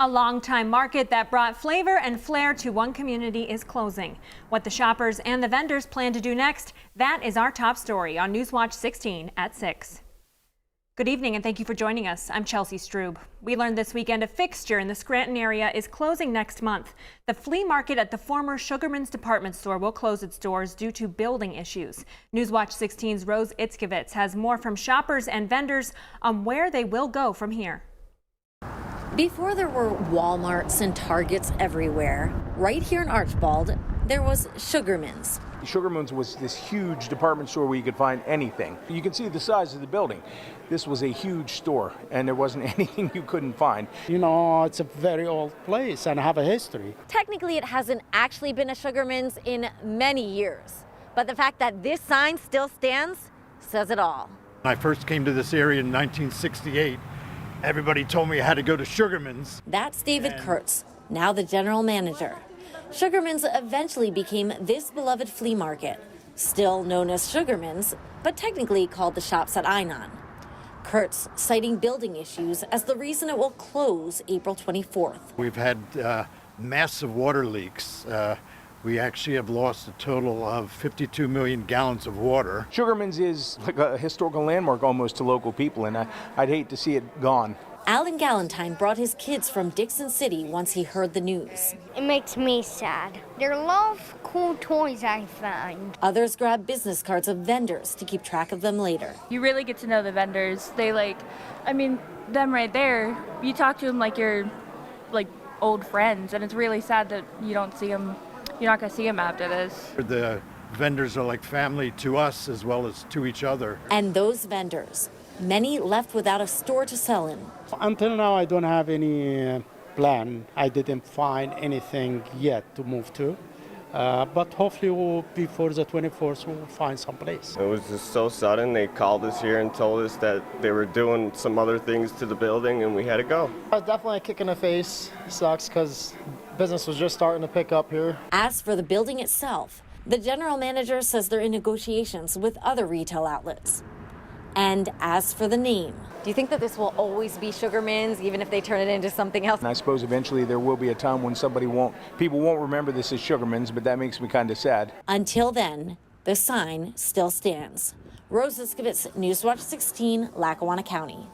A longtime market that brought flavor and flair to one community is closing. What the shoppers and the vendors plan to do next, that is our top story on Newswatch 16 at 6. Good evening and thank you for joining us. I'm Chelsea Strube. We learned this weekend a Fixture in the Scranton area is closing next month. The flea market at the former Sugerman's department store will close its doors due to building issues. Newswatch 16's Rose Itzkevitz has more from shoppers and vendors on where they will go from here. Before there were Walmarts and Targets everywhere, right here in Archbald, there was Sugerman's. Sugerman's was this huge department store where you could find anything. You can see the size of the building. This was a huge store, and there wasn't anything you couldn't find. You know, it's a very old place and have a history. Technically, it hasn't actually been a Sugerman's in many years, but the fact that this sign still stands says it all. When I first came to this area in 1968, everybody told me I had to go to Sugerman's. That's David Kurtz, now the general manager. Sugerman's eventually became this beloved flea market, still known as Sugerman's, but technically called the Shops at Einon. Kurtz citing building issues as the reason it will close April 24th. We've had massive water leaks. We actually have lost a total of 52 million gallons of water. Sugerman's is like a historical landmark almost to local people, and I'd hate to see it gone. Alan Galentine brought his kids from Dixon City once he heard the news. It makes me sad. There are a lot of cool toys I find. Others grab business cards of vendors to keep track of them later. You really get to know the vendors. They them right there, you talk to them like you're old friends, and it's really sad that you don't see them. You're not going to see them after this. The vendors are like family to us as well as to each other. And those vendors, many left without a store to sell in. Until now, I don't have any plan. I didn't find anything yet to move to. But hopefully before the 24th, we'll find some place. It was just so sudden. They called us here and told us that they were doing some other things to the building and we had to go. Definitely a kick in the face. Sucks because business was just starting to pick up here. As for the building itself, the general manager says they're in negotiations with other retail outlets. And as for the name, do you think that this will always be Sugerman's, even if they turn it into something else? And I suppose eventually there will be a time when people won't remember this as Sugerman's, but that makes me kind of sad. Until then, the sign still stands. Rose Itzkevitz, Newswatch 16, Lackawanna County.